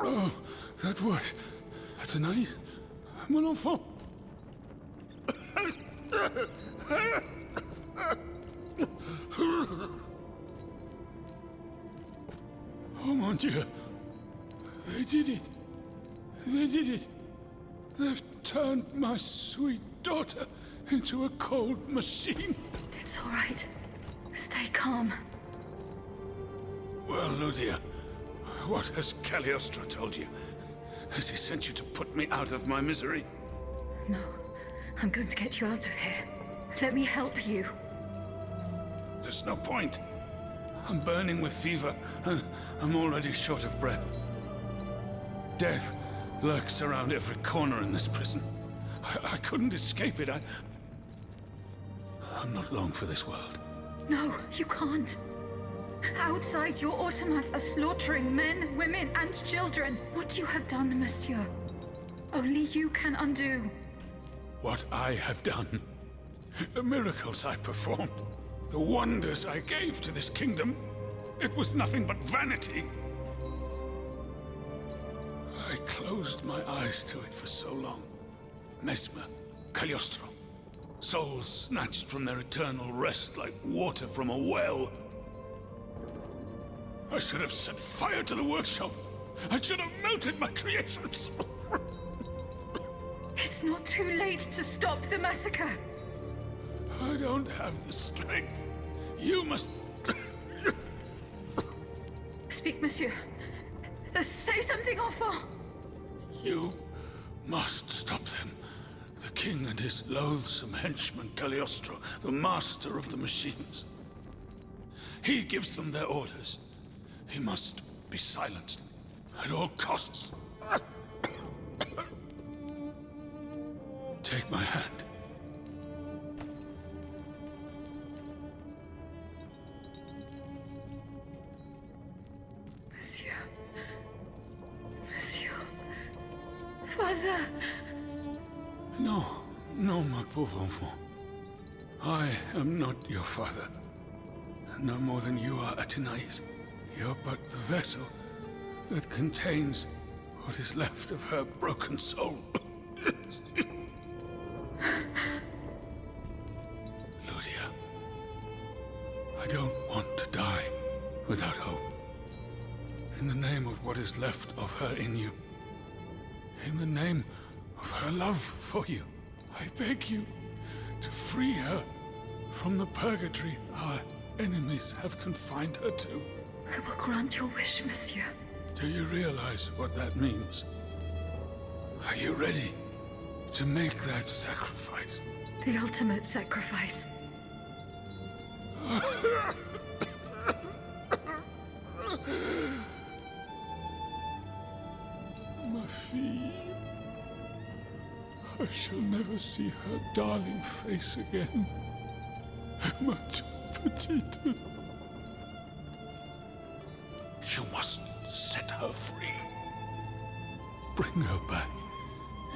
Oh, that voice. Athénaïs, mon enfant. Oh mon Dieu. They did it. They did it. They've turned my sweet daughter into a cold machine. It's all right. Stay calm. Well, Ludia, what has Cagliostro told you? Has he sent you to put me out of my misery? No. I'm going to get you out of here. Let me help you. There's no point. I'm burning with fever, and I'm already short of breath. Death lurks around every corner in this prison. I couldn't escape it. I'm not long for this world. No, you can't. Outside, your automats are slaughtering men, women, and children. What you have done, monsieur, only you can undo. What I have done, the miracles I performed, the wonders I gave to this kingdom, it was nothing but vanity. I closed my eyes to it for so long. Mesmer, Cagliostro, souls snatched from their eternal rest like water from a well. I should have set fire to the workshop. I should have melted my creations. It's not too late to stop the massacre. I don't have the strength. You must... Speak, monsieur. Say something, enfant. You must stop them. The king and his loathsome henchman, Cagliostro, the master of the machines. He gives them their orders. He must be silenced at all costs. Take my hand. Monsieur. Monsieur. Father. No, no, my pauvre enfant. I am not your father. No more than you are Athénaïs. You're but the vessel that contains what is left of her broken soul. Ludia, I don't want to die without hope. In the name of what is left of her in you, in the name of her love for you, I beg you to free her from the purgatory our enemies have confined her to. I will grant your wish, monsieur. Do you realize what that means? Are you ready to make that sacrifice? The ultimate sacrifice. Ma fille. I shall never see her darling face again. Ma petite. You must set her free. Bring her back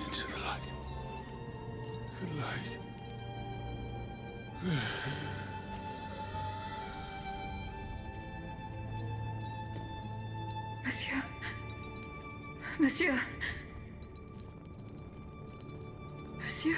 into the light. The light. Monsieur. Monsieur. Monsieur.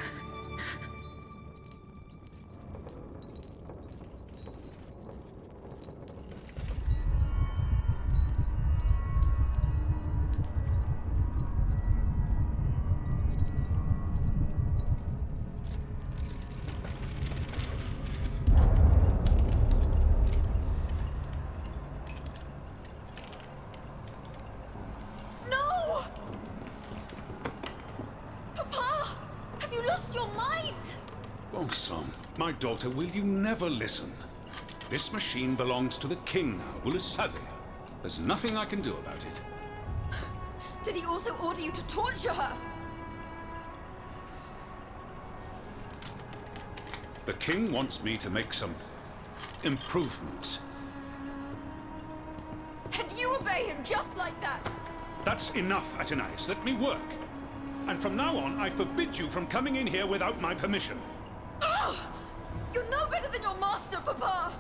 Bon sang, my daughter, will you never listen? This machine belongs to the king now, vous le savez. There's nothing I can do about it. Did he also order you to torture her? The king wants me to make some improvements. And you obey him just like that? That's enough, Athénaïs. Let me work. And from now on, I forbid you from coming in here without my permission. Ugh! You're no better than your master, Papa!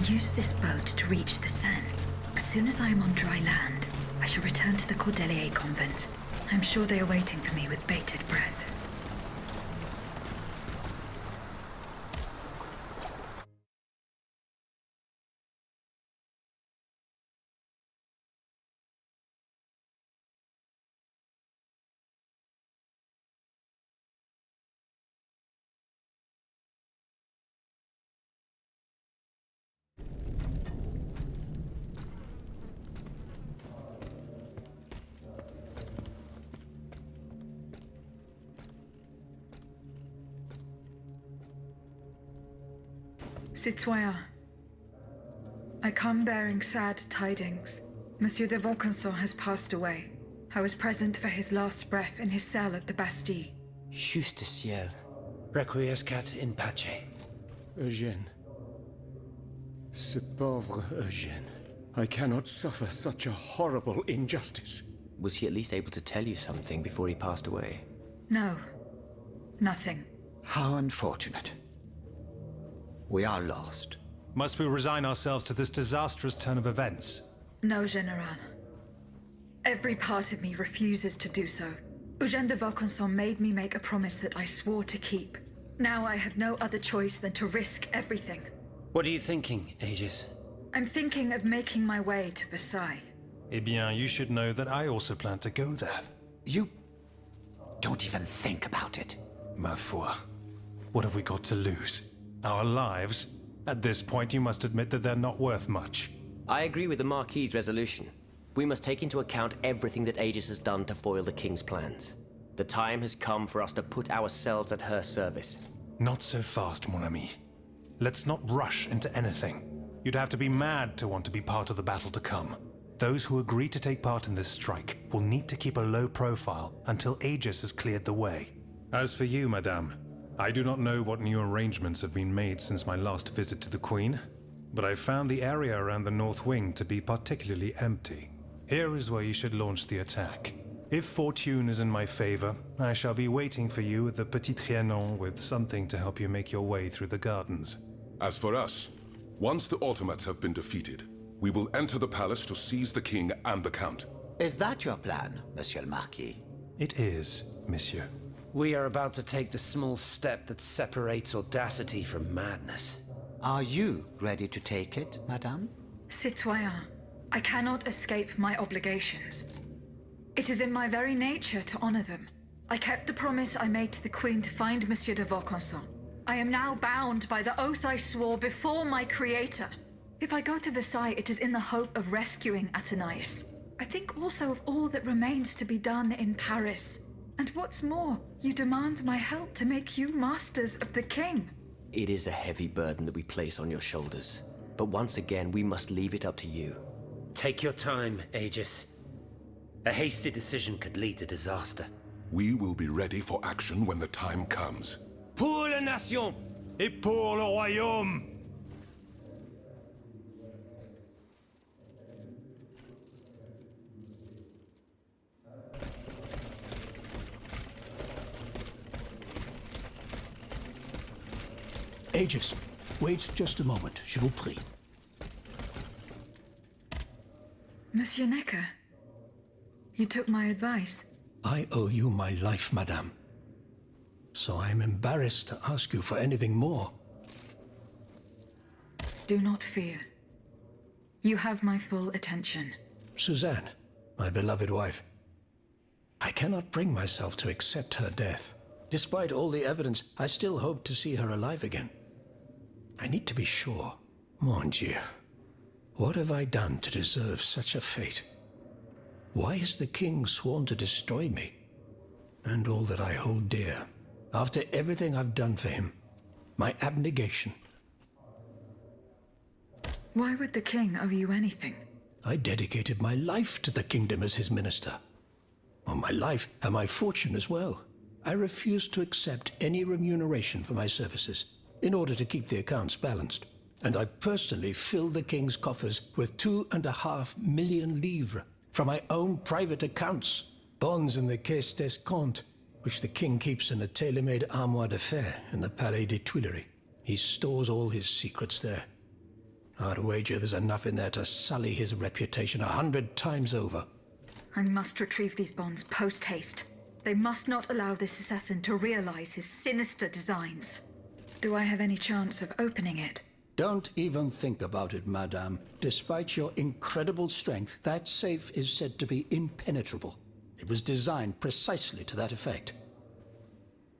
use this boat to reach the Seine. As soon as I am on dry land, I shall return to the Cordelier convent. I'm sure they are waiting for me with bated breath. Citoyen, I come bearing sad tidings. Monsieur de Vaucanson has passed away. I was present for his last breath in his cell at the Bastille. Juste ciel. Requiescat in pace. Eugène. Ce pauvre Eugène. I cannot suffer such a horrible injustice. Was he at least able to tell you something before he passed away? No. Nothing. How unfortunate. We are lost. Must we resign ourselves to this disastrous turn of events? No, General. Every part of me refuses to do so. Eugène de Vaucanson made me make a promise that I swore to keep. Now I have no other choice than to risk everything. What are you thinking, Aegis? I'm thinking of making my way to Versailles. Eh bien, you should know that I also plan to go there. You don't even think about it. Ma foi. What have we got to lose? Our lives? At this point, you must admit that they're not worth much. I agree with the Marquis's resolution. We must take into account everything that Aegis has done to foil the King's plans. The time has come for us to put ourselves at her service. Not so fast, mon ami. Let's not rush into anything. You'd have to be mad to want to be part of the battle to come. Those who agree to take part in this strike will need to keep a low profile until Aegis has cleared the way. As for you, madame, I do not know what new arrangements have been made since my last visit to the Queen, but I found the area around the North Wing to be particularly empty. Here is where you should launch the attack. If fortune is in my favor, I shall be waiting for you at the Petit Trianon with something to help you make your way through the gardens. As for us, once the Automats have been defeated, we will enter the palace to seize the king and the count. Is that your plan, Monsieur le Marquis? It is, monsieur. We are about to take the small step that separates audacity from madness. Are you ready to take it, madame? Citoyen, I cannot escape my obligations. It is in my very nature to honor them. I kept the promise I made to the Queen to find Monsieur de Vaucanson. I am now bound by the oath I swore before my creator. If I go to Versailles, it is in the hope of rescuing Athenais. I think also of all that remains to be done in Paris. And what's more, you demand my help to make you masters of the king. It is a heavy burden that we place on your shoulders. But once again, we must leave it up to you. Take your time, Aegis. A hasty decision could lead to disaster. We will be ready for action when the time comes. Pour la nation! Et pour le royaume! Aegis, wait just a moment, je vous prie. Monsieur Necker, you took my advice. I owe you my life, madame. So I am embarrassed to ask you for anything more. Do not fear. You have my full attention. Suzanne, my beloved wife. I cannot bring myself to accept her death. Despite all the evidence, I still hope to see her alive again. I need to be sure. Mon Dieu. What have I done to deserve such a fate? Why has the king sworn to destroy me? And all that I hold dear. After everything I've done for him. My abnegation. Why would the king owe you anything? I dedicated my life to the kingdom as his minister. Well, my life and my fortune as well. I refuse to accept any remuneration for my services in order to keep the accounts balanced. And I personally filled the king's coffers with 2.5 million livres from my own private accounts. Bonds in the Caisse d'Escompte, which the king keeps in a tailor-made armoire de fer in the Palais des Tuileries. He stores all his secrets there. I'd wager there's enough in there to sully his reputation 100 times over. I must retrieve these bonds post-haste. They must not allow this assassin to realize his sinister designs. Do I have any chance of opening it? Don't even think about it, madame. Despite your incredible strength, that safe is said to be impenetrable. It was designed precisely to that effect.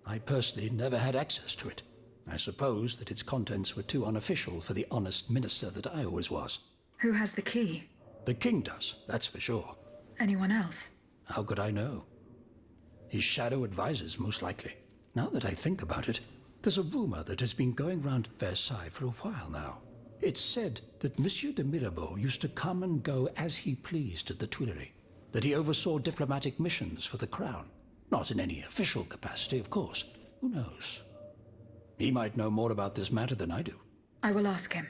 I personally never had access to it. I suppose that its contents were too unofficial for the honest minister that I always was. Who has the key? The king does, that's for sure. Anyone else? How could I know? His shadow advisors, most likely. Now that I think about it, there's a rumor that has been going round Versailles for a while now. It's said that Monsieur de Mirabeau used to come and go as he pleased at the Tuileries, that he oversaw diplomatic missions for the crown. Not in any official capacity, of course. Who knows? He might know more about this matter than I do. I will ask him.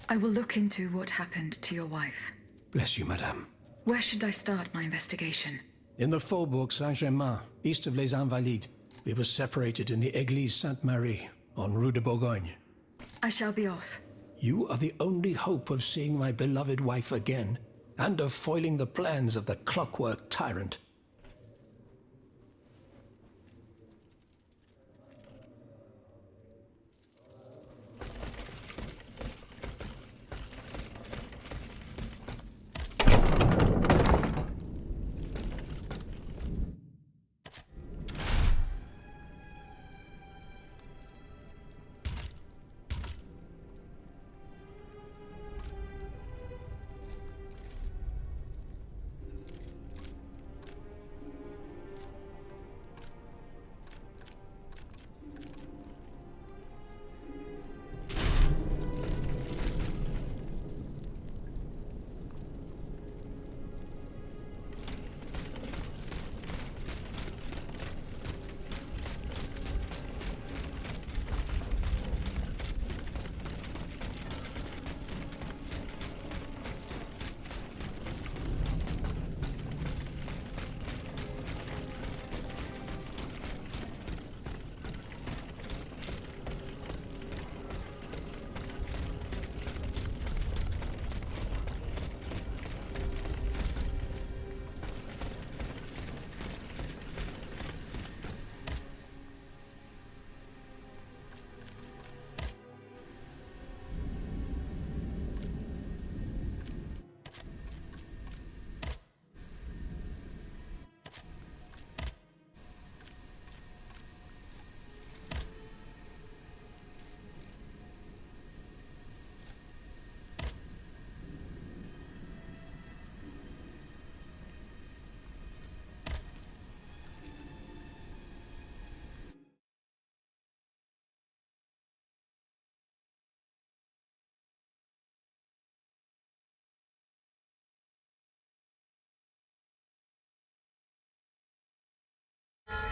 I will look into what happened to your wife. Bless you, madame. Where should I start my investigation? In the Faubourg Saint-Germain, east of Les Invalides. We were separated in the Église Sainte-Marie, on Rue de Bourgogne. I shall be off. You are the only hope of seeing my beloved wife again, and of foiling the plans of the clockwork tyrant.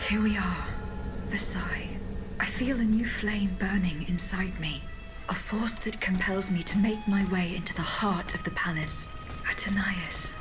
Here we are, Versailles. I feel a new flame burning inside me. A force that compels me to make my way into the heart of the palace. Athenais.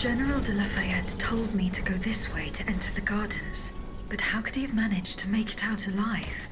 General de Lafayette told me to go this way to enter the gardens. But how could he have managed to make it out alive?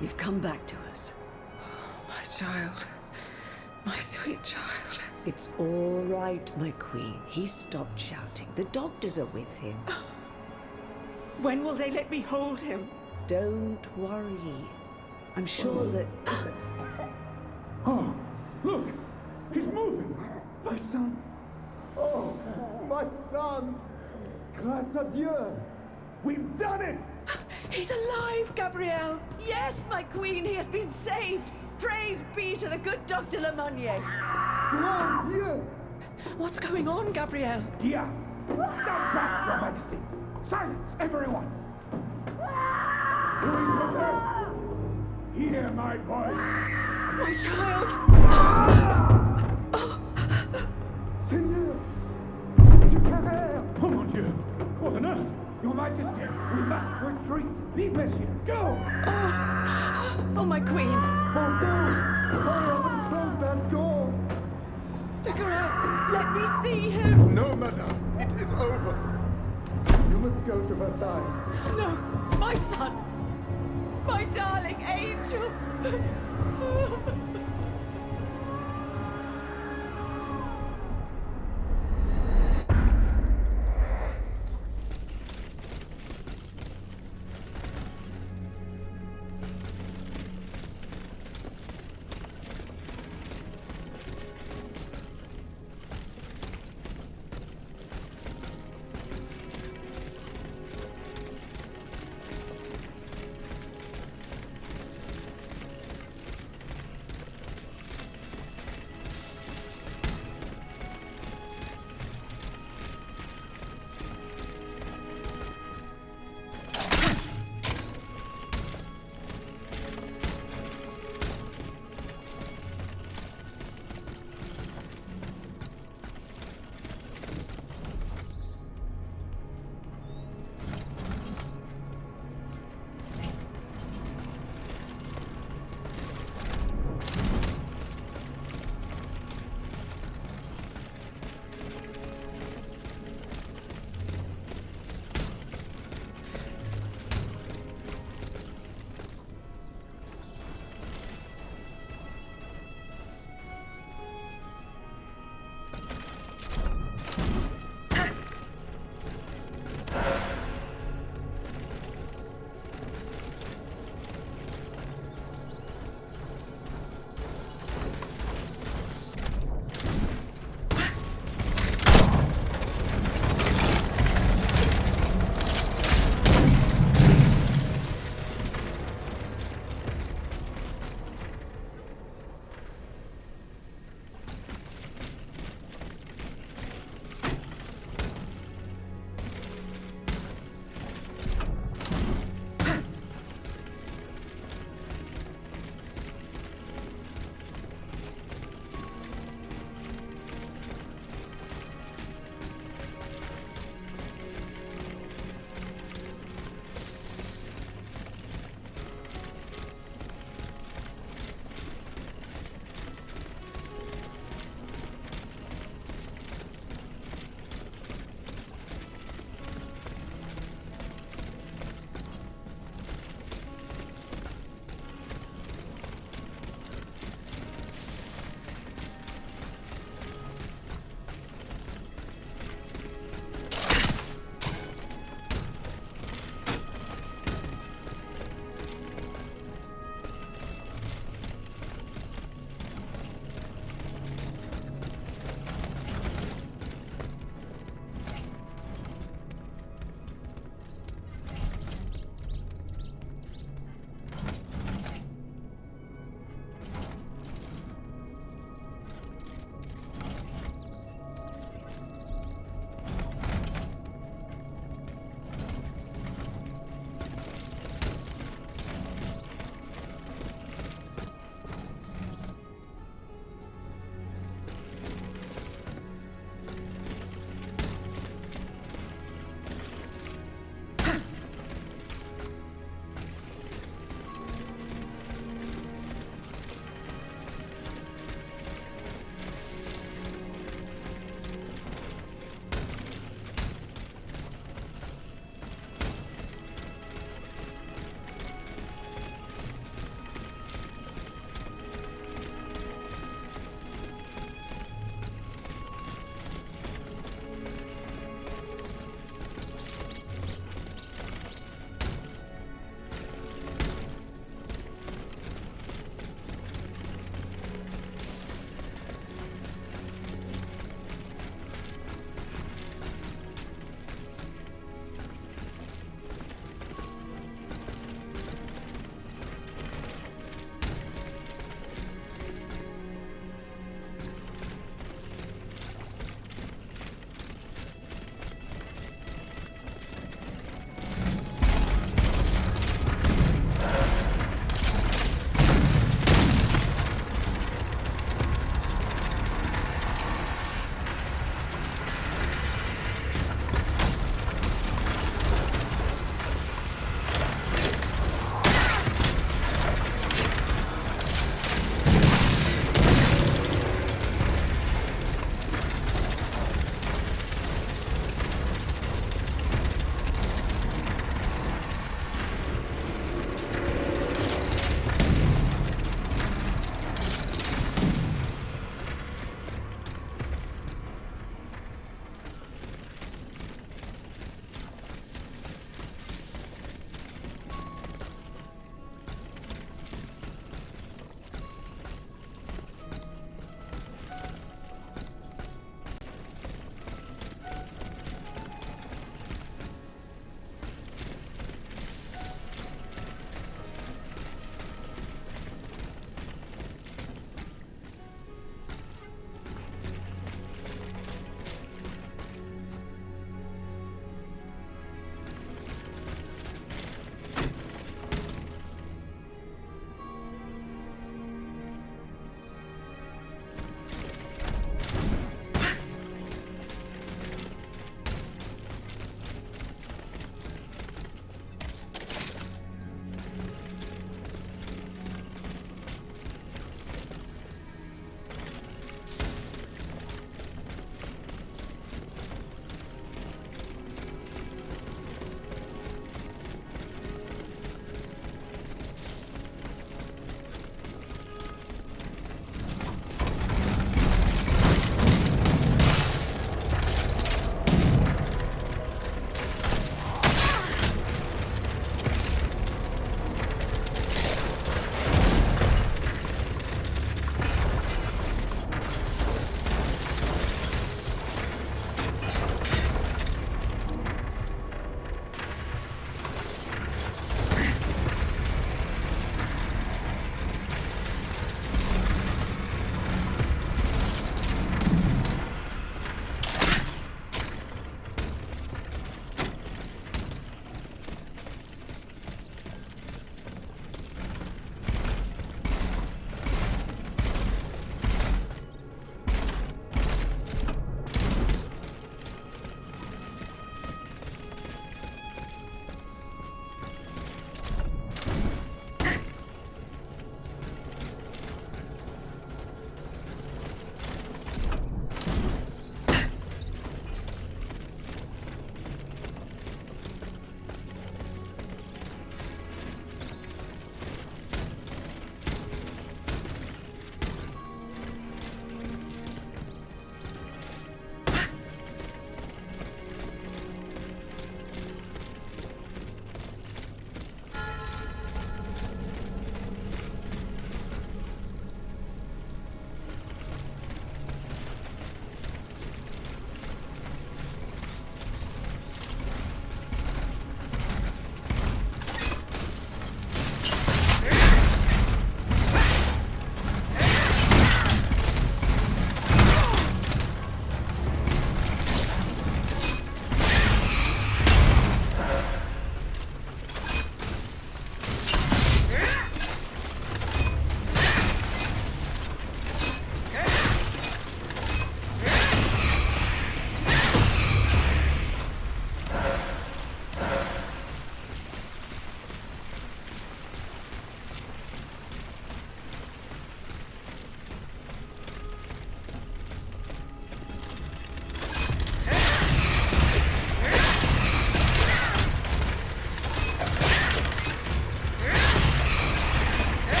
You've come back to us. My child. My sweet child. It's all right, my queen. He's stopped shouting. The doctors are with him. When will they let me hold him? Don't worry. I'm sure that... Oh, look! He's moving! My son! Oh, my son! Grâce à Dieu! We've done it! He's alive, Gabrielle! Yes, my queen, he has been saved! Praise be to the good Dr. Lemonnier! Grand Dieu! What's going on, Gabrielle? Dia! Stand back, Your Majesty! Silence, everyone! Who is with her? Hear my voice! My child! Seigneur! Monsieur Carrère! Oh, mon Dieu! What on earth? Your Majesty, we must retreat! Leave Monsieur! Go! Oh, my queen! Fontaine! Hurry up and close that door! De Grasse, let me see him! No, madame! It is over! You must go to her side. No! My son! My darling angel!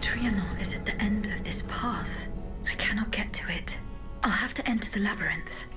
Trianon is at the end of this path. I cannot get to it. I'll have to enter the labyrinth.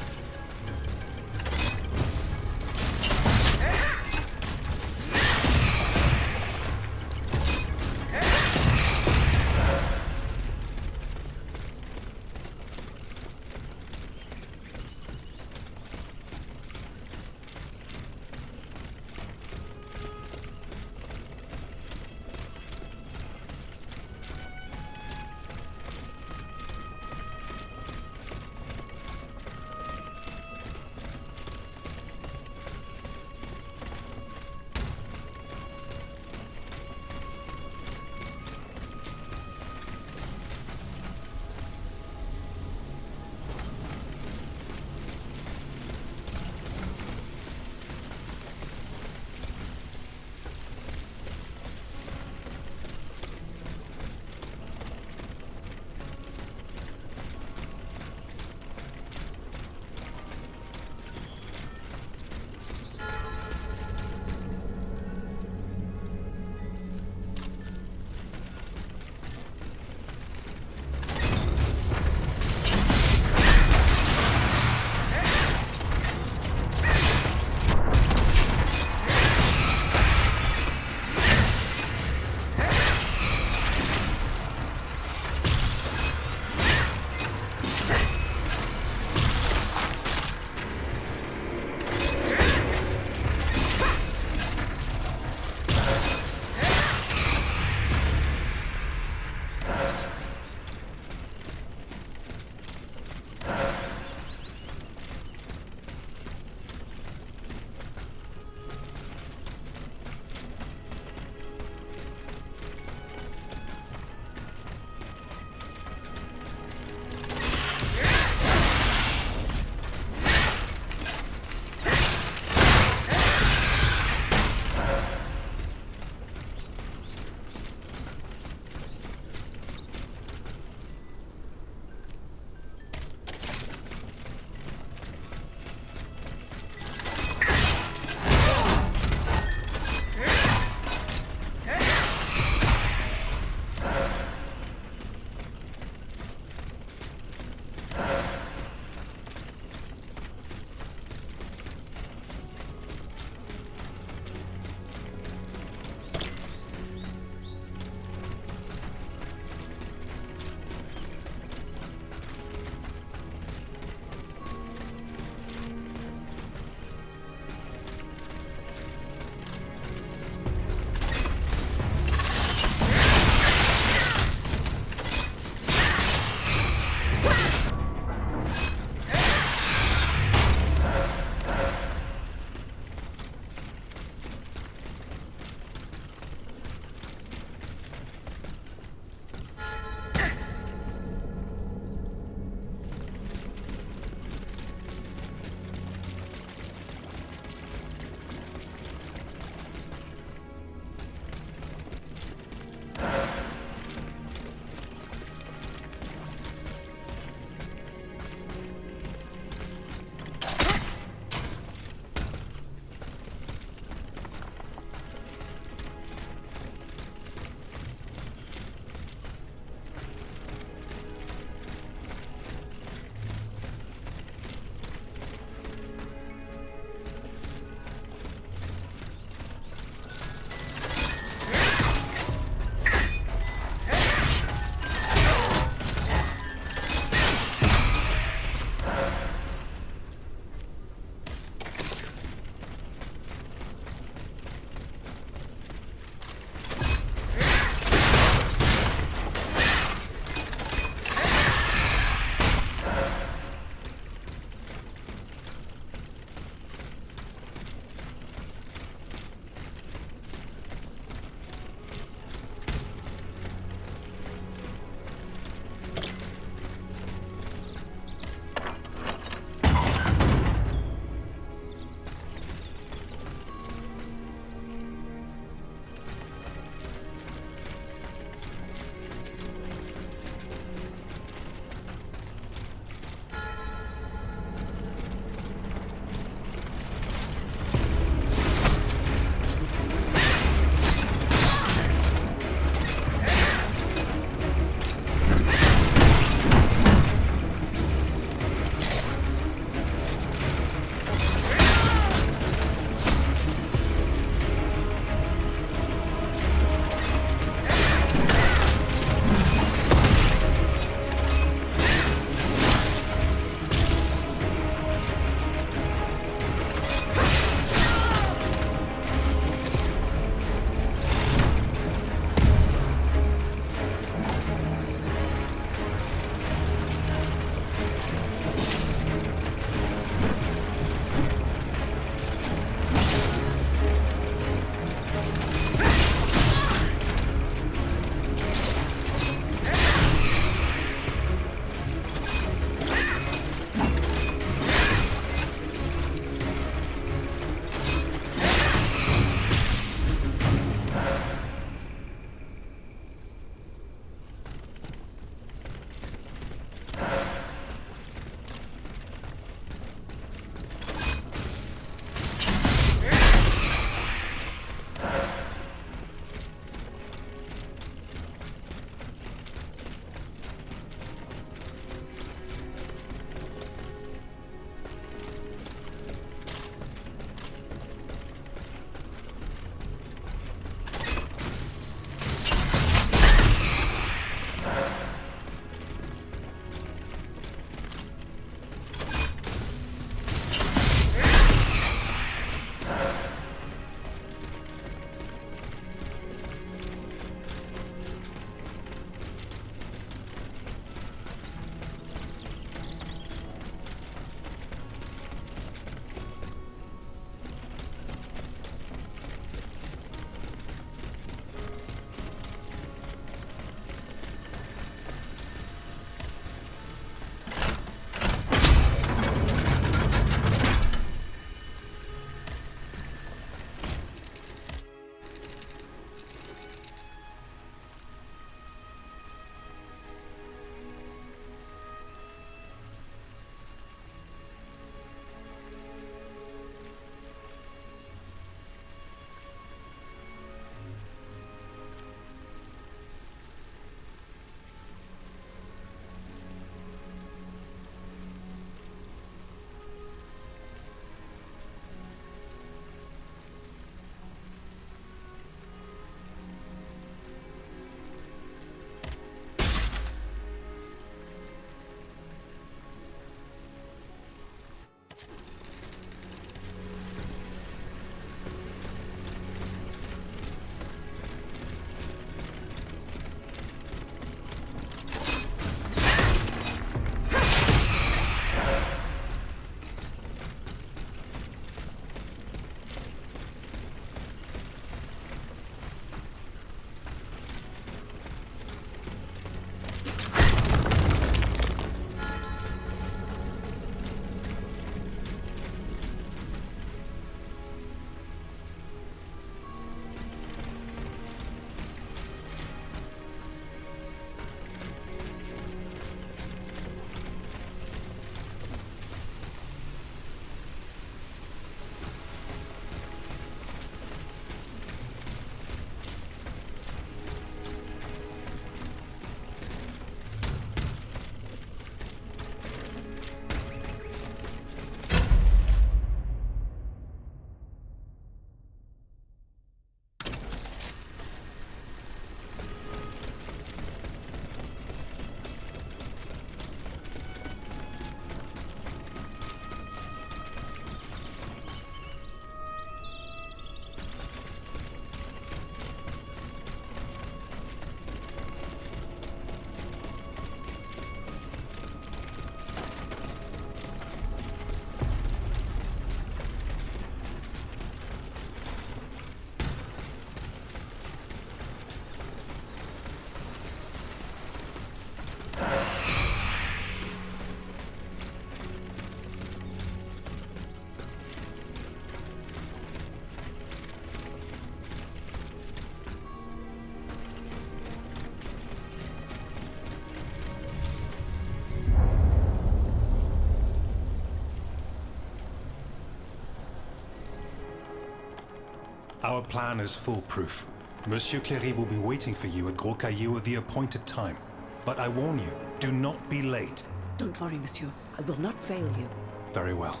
Our plan is foolproof. Monsieur Cléry will be waiting for you at Gros Caillou at the appointed time. But I warn you, do not be late. Don't worry, monsieur. I will not fail you. Very well.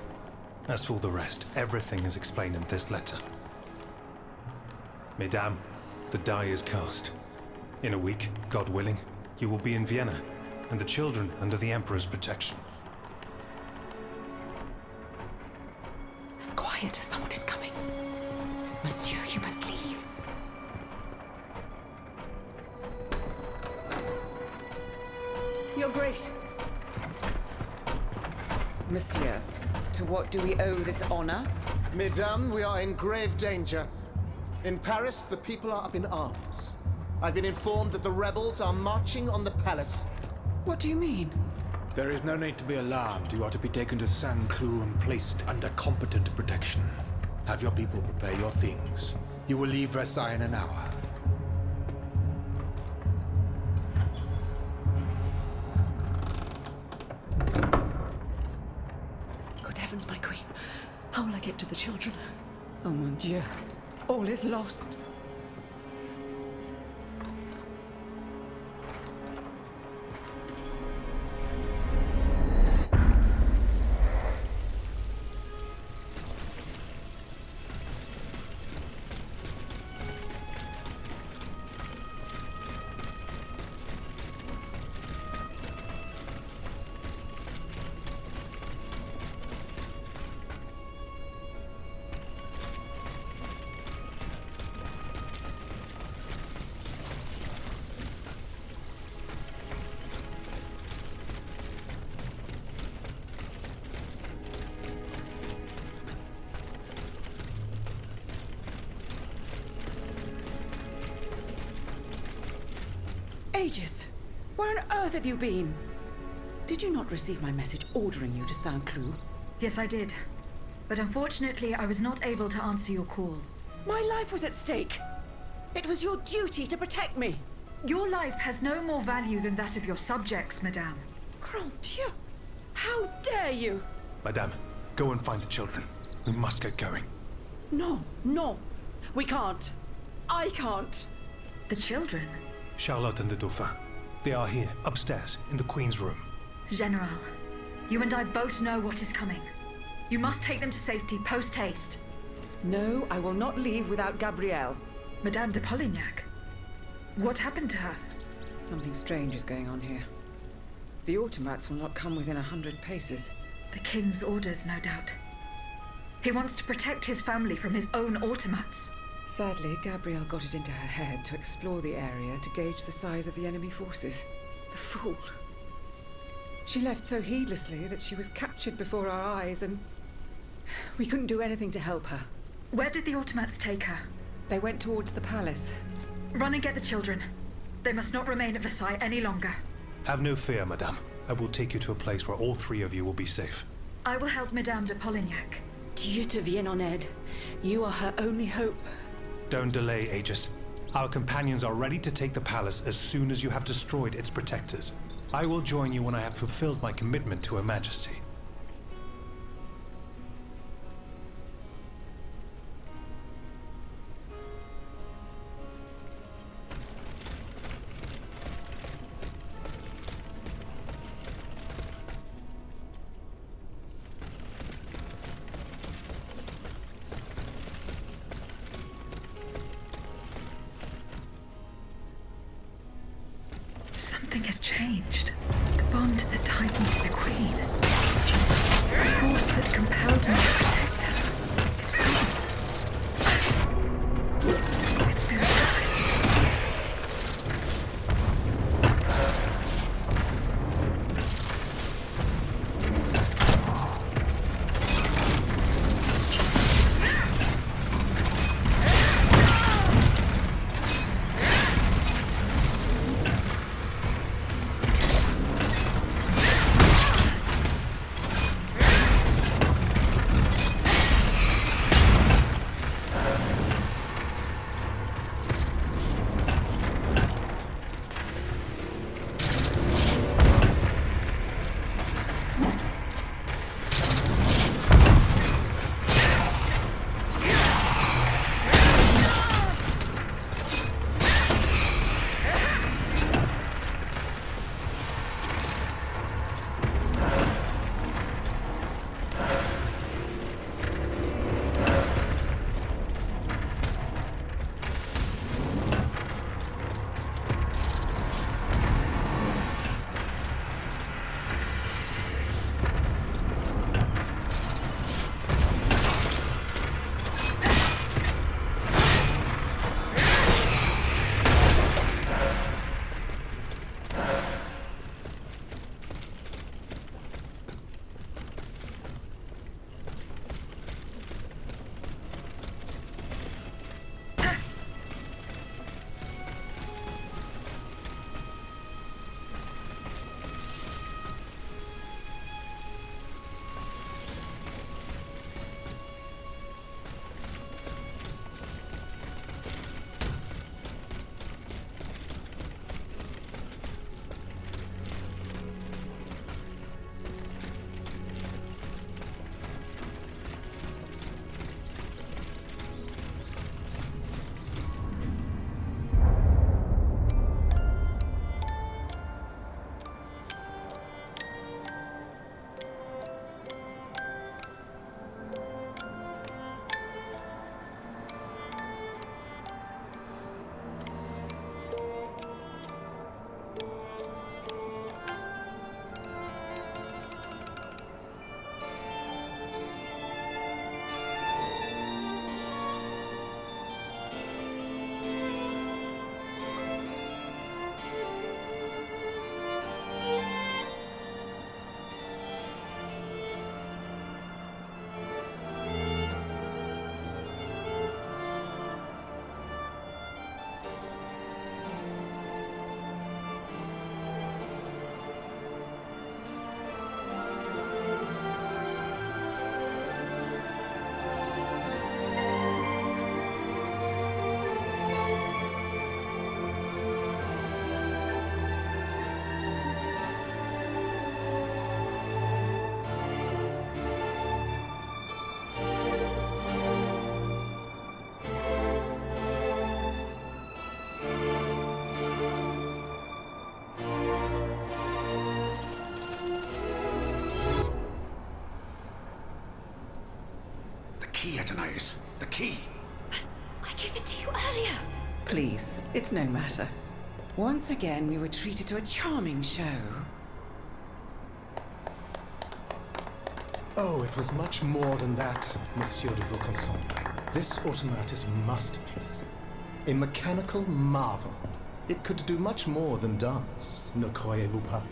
As for the rest, everything is explained in this letter. Mesdames, the die is cast. In a week, God willing, you will be in Vienna, and the children under the Emperor's protection. Quiet, someone is coming. Monsieur, you must leave. Your Grace. Monsieur, to what do we owe this honor? Mesdames, we are in grave danger. In Paris, the people are up in arms. I've been informed that the rebels are marching on the palace. What do you mean? There is no need to be alarmed. You are to be taken to Saint-Cloud and placed under competent protection. Have your people prepare your things. You will leave Versailles in an hour. Good heavens, my queen. How will I get to the children? Oh mon Dieu. All is lost. Aegis, where on earth have you been? Did you not receive my message ordering you to Saint-Cloud? Yes, I did. But unfortunately, I was not able to answer your call. My life was at stake. It was your duty to protect me. Your life has no more value than that of your subjects, madame. Grand Dieu! How dare you! Madame, go and find the children. We must get going. No, no. We can't. I can't. The children? Charlotte and the Dauphin. They are here, upstairs, in the Queen's room. General, you and I both know what is coming. You must take them to safety post-haste. No, I will not leave without Gabrielle. Madame de Polignac? What happened to her? Something strange is going on here. The automats will not come within 100 paces. The King's orders, no doubt. He wants to protect his family from his own automats. Sadly, Gabrielle got it into her head to explore the area to gauge the size of the enemy forces. The fool. She left so heedlessly that she was captured before our eyes, and we couldn't do anything to help her. Where did the automats take her? They went towards the palace. Run and get the children. They must not remain at Versailles any longer. Have no fear, madame. I will take you to a place where all three of you will be safe. I will help Madame de Polignac. Dieu te vienne en aide. You are her only hope. Don't delay, Aegis. Our companions are ready to take the palace as soon as you have destroyed its protectors. I will join you when I have fulfilled my commitment to Her Majesty. Something has changed. The bond that tied me to the Queen. The force that compelled me to protect her. It's gone. It's been mechanize. The key. I gave it to you earlier. Please, it's no matter. Once again, we were treated to a charming show. Oh, it was much more than that, Monsieur de Vaucanson. This automat is a masterpiece. A mechanical marvel. It could do much more than dance, ne croyez-vous pas?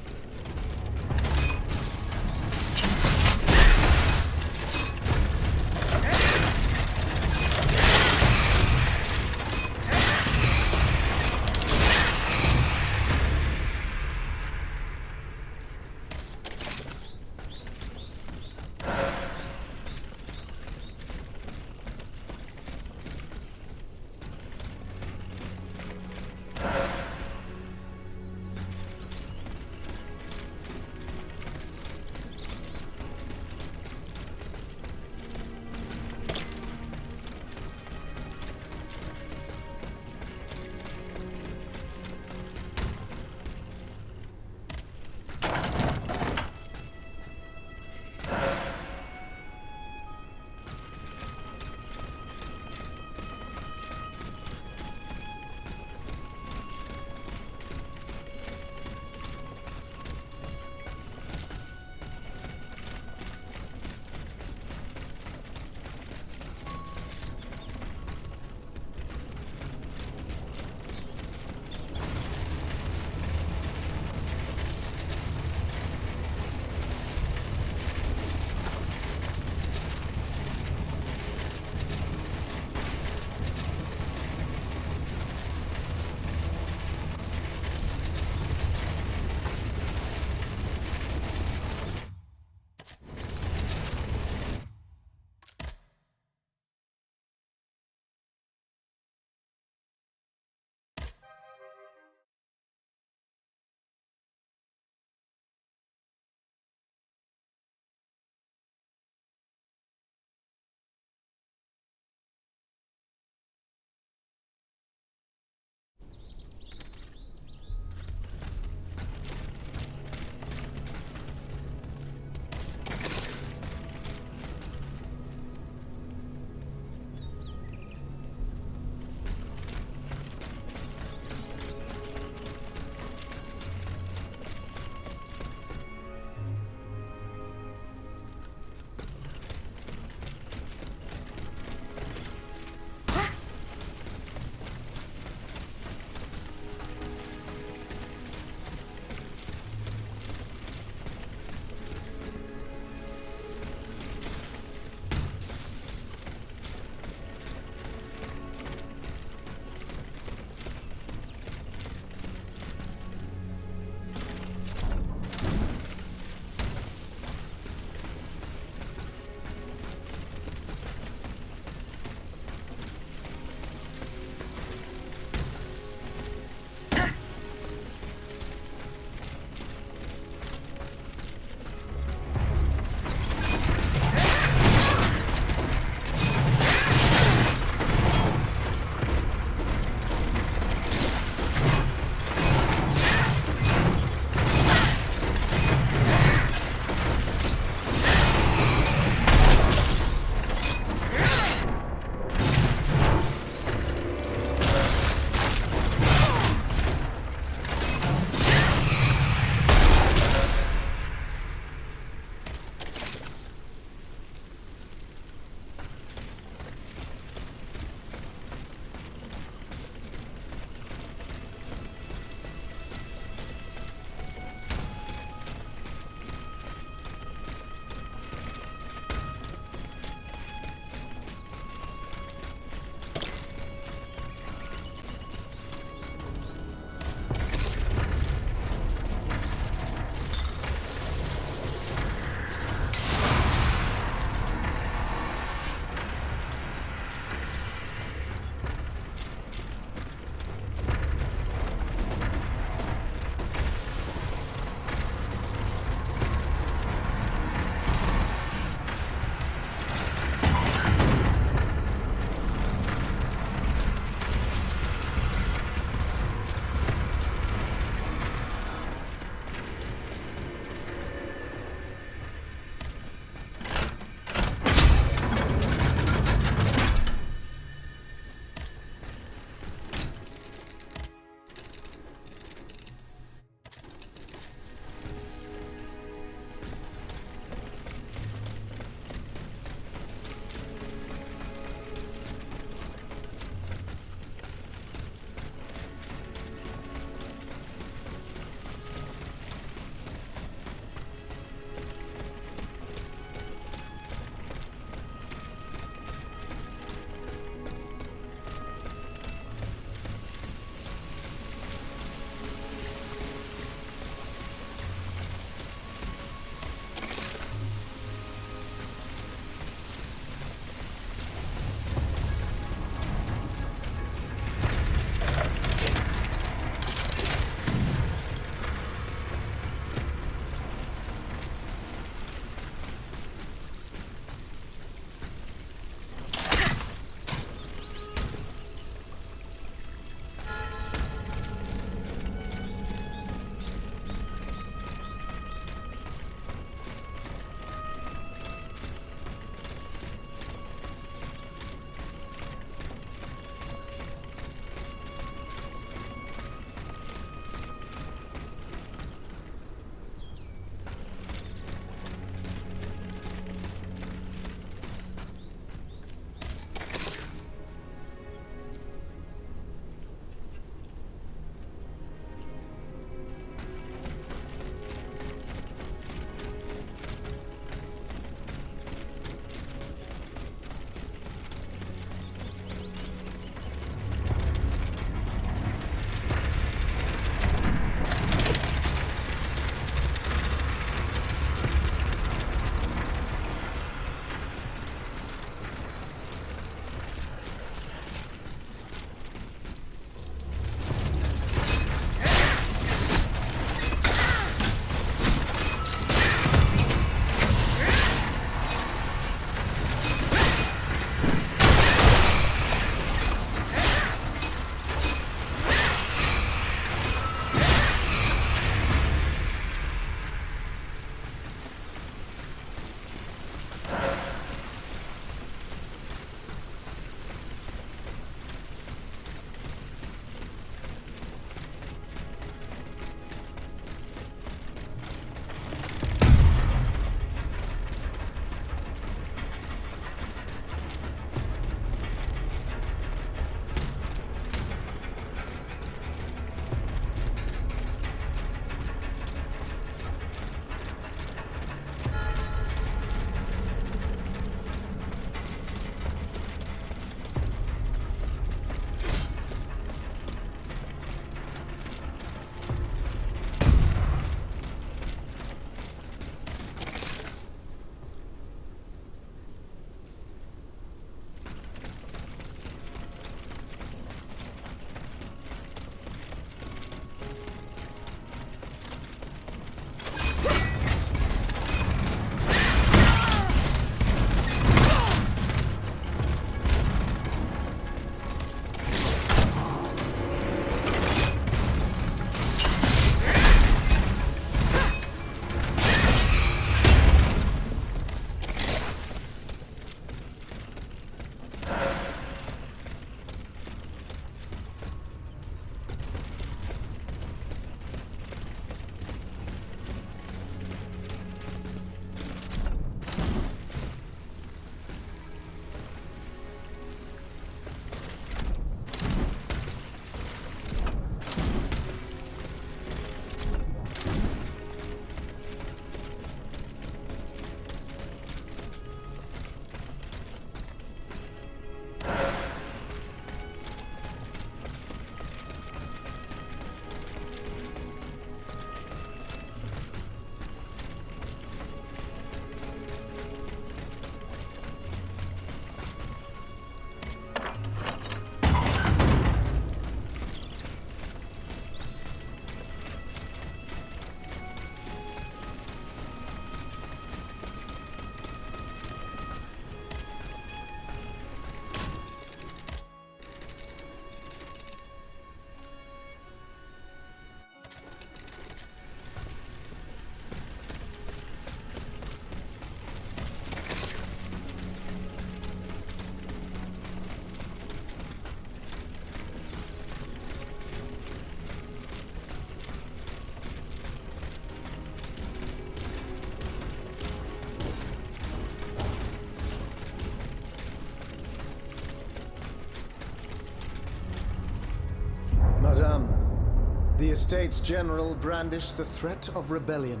Estates General brandish the threat of rebellion.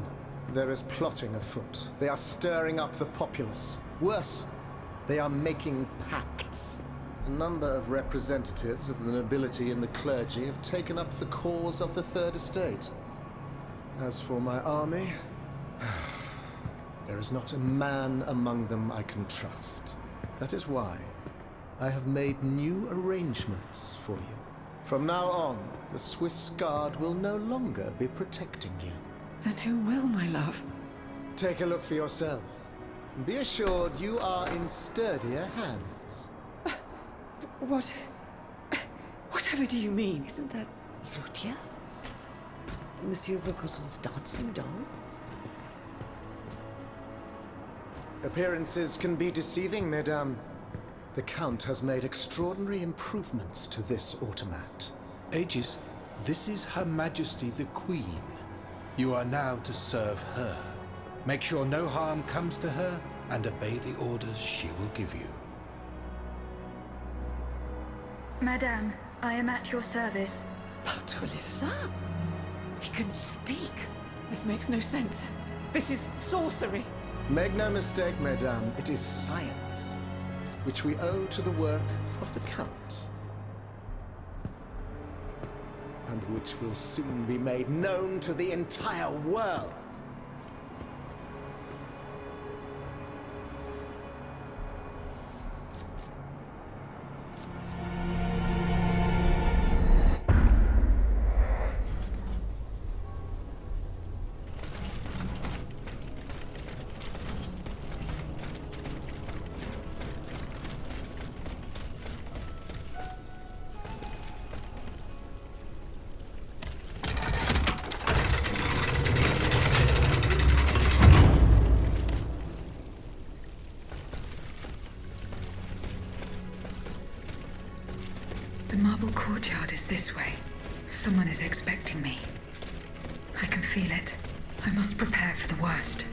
There is plotting afoot. They are stirring up the populace. Worse, they are making pacts. A number of representatives of the nobility and the clergy have taken up the cause of the Third Estate. As for my army, there is not a man among them I can trust. That is why I have made new arrangements for you. From now on, the Swiss Guard will no longer be protecting you. Then who will, my love? Take a look for yourself. Be assured you are in sturdier hands. Whatever do you mean? Isn't that Claudia? Monsieur Vaucanson's dancing doll? Appearances can be deceiving, mesdames. The Count has made extraordinary improvements to this automat. Aegis, this is Her Majesty the Queen. You are now to serve her. Make sure no harm comes to her and obey the orders she will give you. Madame, I am at your service. Bartolessa? He can speak. This makes no sense. This is sorcery. Make no mistake, mesdames, it is science, which we owe to the work of the Count, and which will soon be made known to the entire world. The marble courtyard is this way. Someone is expecting me. I can feel it. I must prepare for the worst.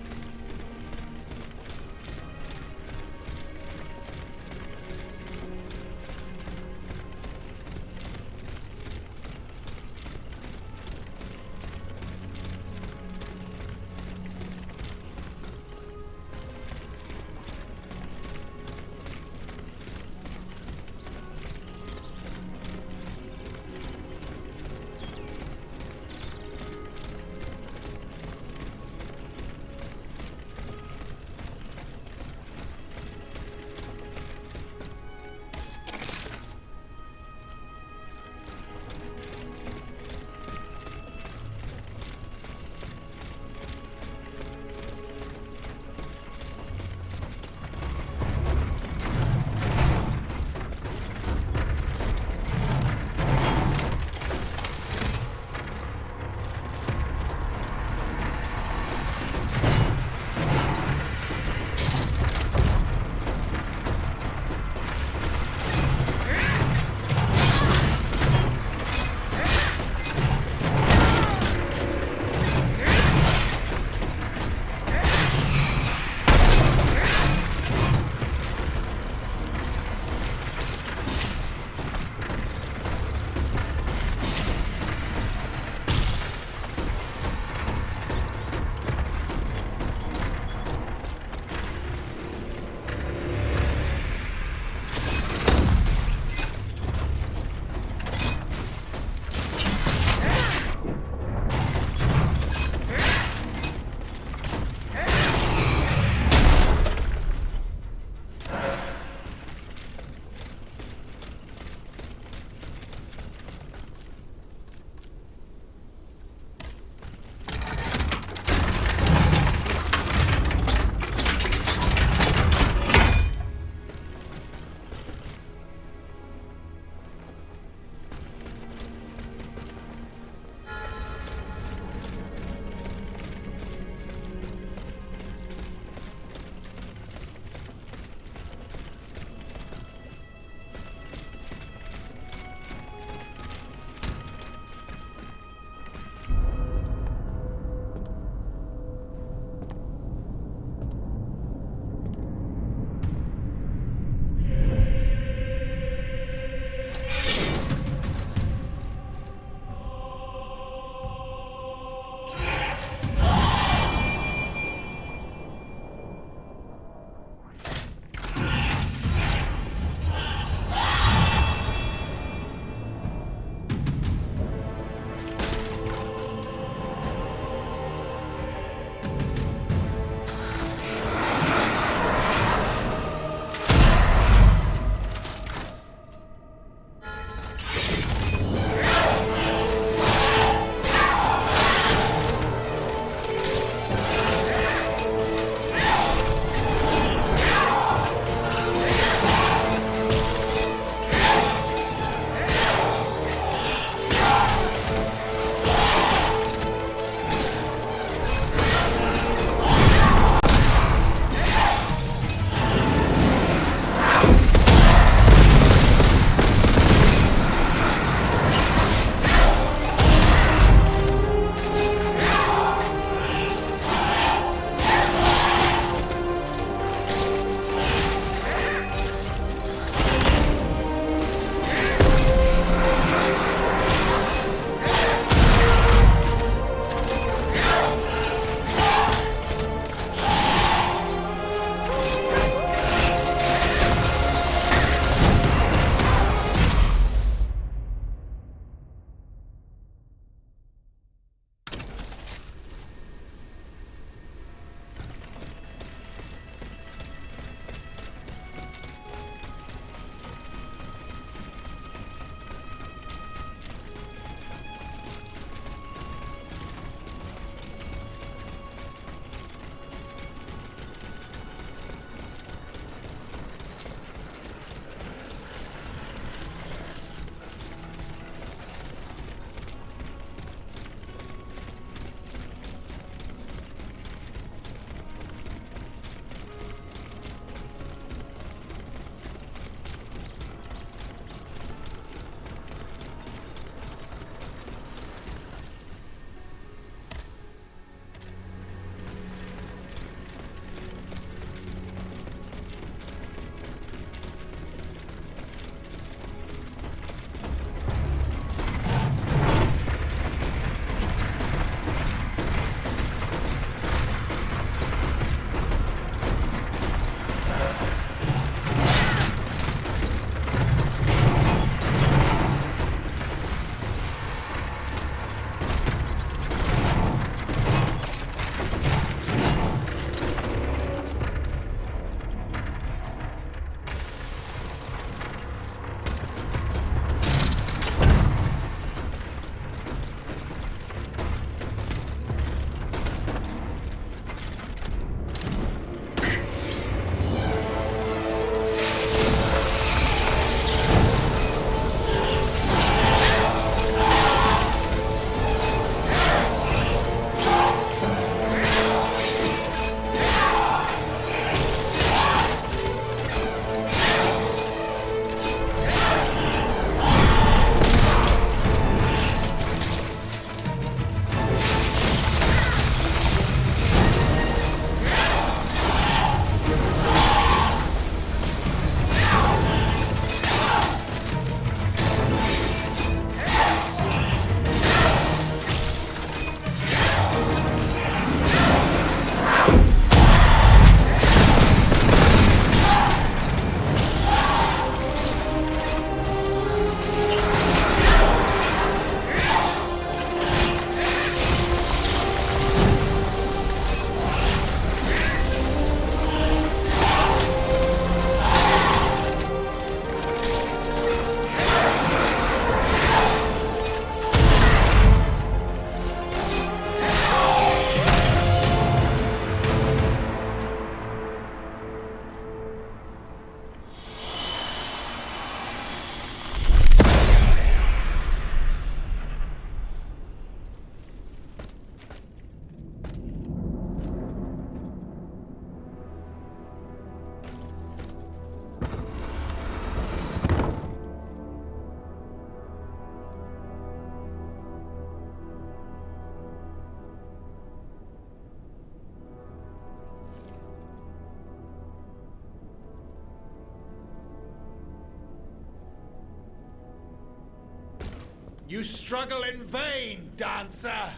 You struggle in vain, dancer!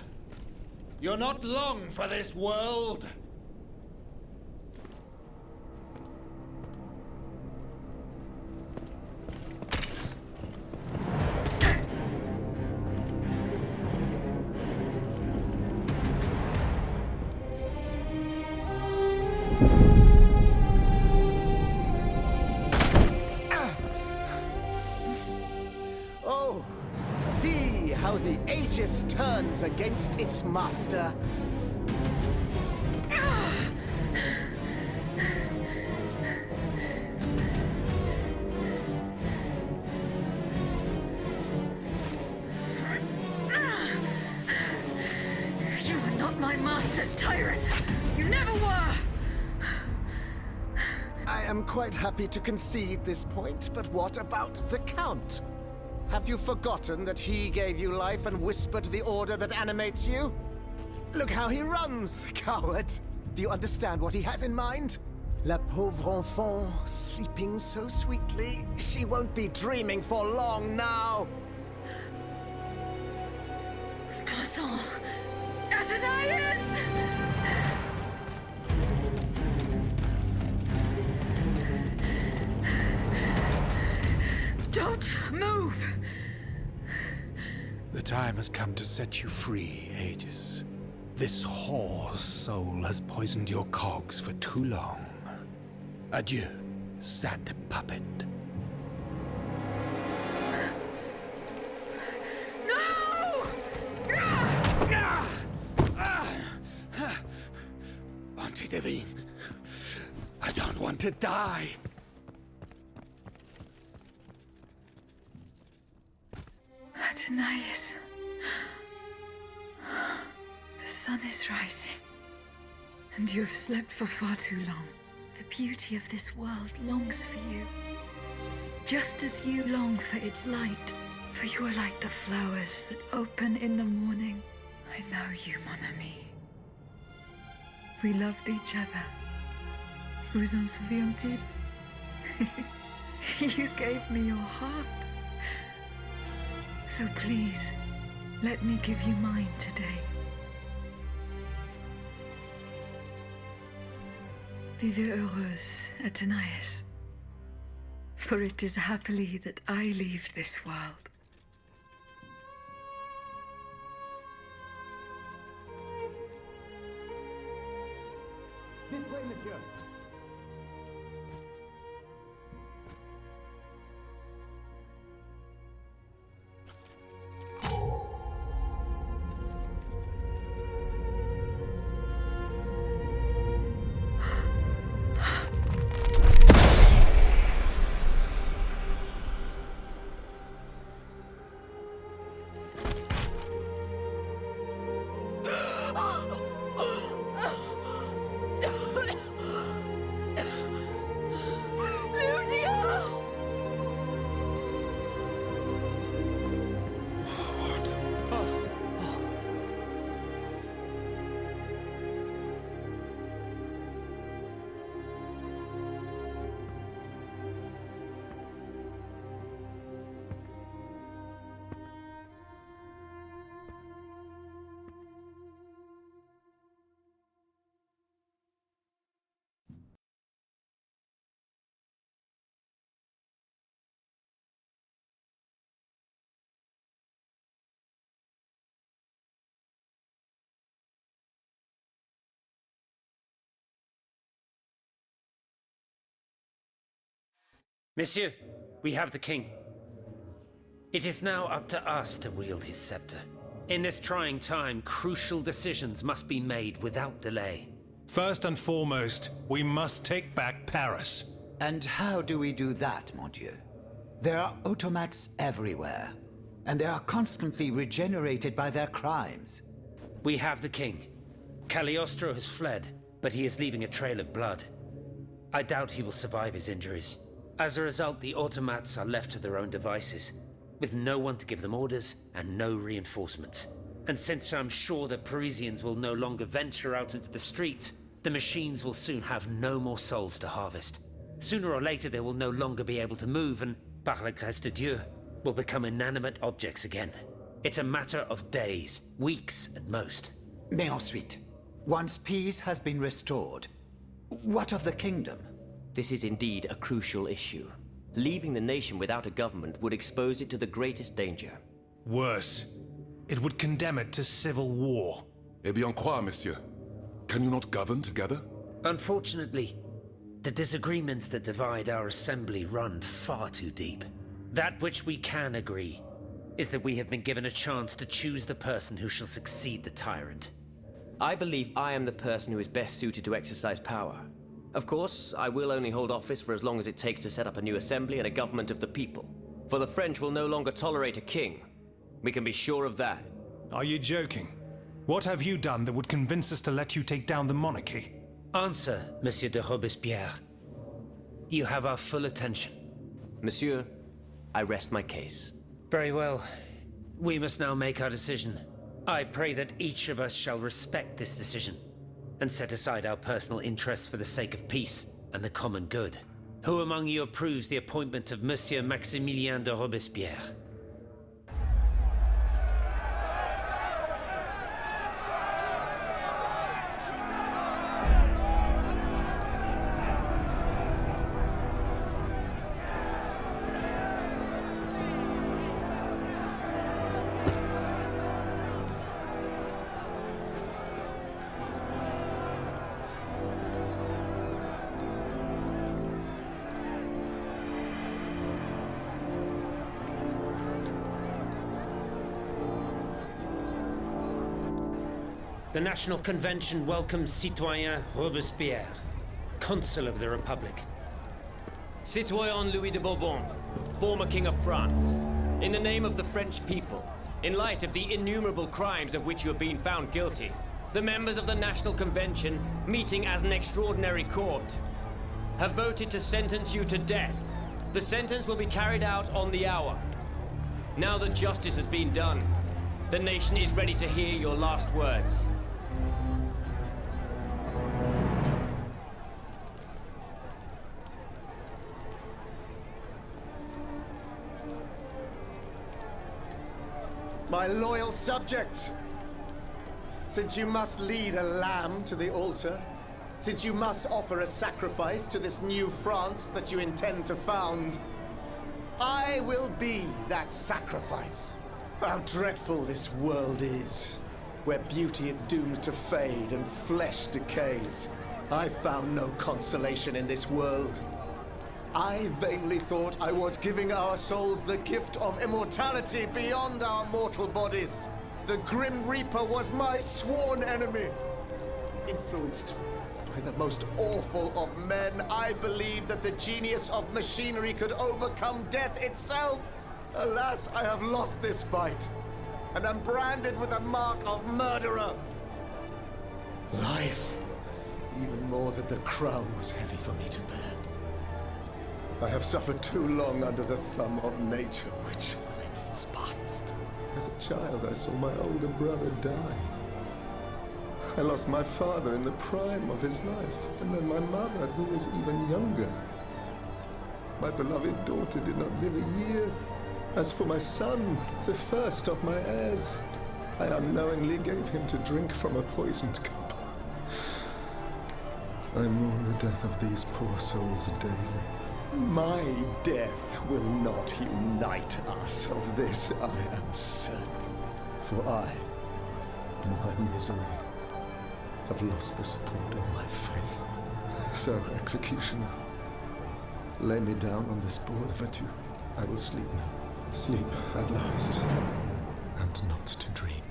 You're not long for this world! Oh, see how the Aegis turns against its master. You are not my master, tyrant! You never were! I am quite happy to concede this point, but what about the Count? Have you forgotten that he gave you life and whispered the order that animates you? Look how he runs, the coward! Do you understand what he has in mind? La pauvre enfant, sleeping so sweetly, she won't be dreaming for long now! Croissant! Athenais! Don't move! The time has come to set you free, Aegis. This whore's soul has poisoned your cogs for too long. Adieu, sad puppet. No! Bonté Divine, I don't want to die. Athenais. The sun is rising, and you have slept for far too long. The beauty of this world longs for you, just as you long for its light. For you are like the flowers that open in the morning. I know you, mon ami. We loved each other. Vous en souvient-il? You gave me your heart. So please, let me give you mine today. Vivez heureuse, Athenais. For it is happily that I leave this world. This way, monsieur. Monsieur, we have the king. It is now up to us to wield his scepter. In this trying time, crucial decisions must be made without delay. First and foremost, we must take back Paris. And how do we do that, mon Dieu? There are automats everywhere, and they are constantly regenerated by their crimes. We have the king. Cagliostro has fled, but he is leaving a trail of blood. I doubt he will survive his injuries. As a result, the automats are left to their own devices, with no one to give them orders and no reinforcements. And since I'm sure that Parisians will no longer venture out into the streets, the machines will soon have no more souls to harvest. Sooner or later they will no longer be able to move and, par la grâce de Dieu, will become inanimate objects again. It's a matter of days, weeks at most. Mais ensuite, once peace has been restored, what of the kingdom? This is indeed a crucial issue. Leaving the nation without a government would expose it to the greatest danger. Worse, it would condemn it to civil war. Eh bien quoi, monsieur? Can you not govern together? Unfortunately, the disagreements that divide our assembly run far too deep. That which we can agree is that we have been given a chance to choose the person who shall succeed the tyrant. I believe I am the person who is best suited to exercise power. Of course, I will only hold office for as long as it takes to set up a new assembly and a government of the people. For the French will no longer tolerate a king. We can be sure of that. Are you joking? What have you done that would convince us to let you take down the monarchy? Answer, Monsieur de Robespierre. You have our full attention. Monsieur, I rest my case. Very well. We must now make our decision. I pray that each of us shall respect this decision and set aside our personal interests for the sake of peace and the common good. Who among you approves the appointment of Monsieur Maximilien de Robespierre? The National Convention welcomes Citoyen Robespierre, Consul of the Republic. Citoyen Louis de Bourbon, former King of France, in the name of the French people, in light of the innumerable crimes of which you have been found guilty, the members of the National Convention, meeting as an extraordinary court, have voted to sentence you to death. The sentence will be carried out on the hour. Now that justice has been done, the nation is ready to hear your last words. My loyal subject, since you must lead a lamb to the altar, since you must offer a sacrifice to this new France that you intend to found, I will be that sacrifice. How dreadful this world is, where beauty is doomed to fade and flesh decays. I found no consolation in this world. I vainly thought I was giving our souls the gift of immortality beyond our mortal bodies. The Grim Reaper was my sworn enemy. Influenced by the most awful of men, I believed that the genius of machinery could overcome death itself. Alas, I have lost this fight, and am branded with the mark of murderer. Life, even more than the crown, was heavy for me to bear. I have suffered too long under the thumb of nature, which I despised. As a child, I saw my older brother die. I lost my father in the prime of his life, and then my mother, who was even younger. My beloved daughter did not live a year. As for my son, the first of my heirs, I unknowingly gave him to drink from a poisoned cup. I mourn the death of these poor souls daily. My death will not unite us, of this I am certain. For I, in my misery, have lost the support of my faith. So, executioner, lay me down on this board, Vertu. I will sleep now. Sleep at last, and not to dream.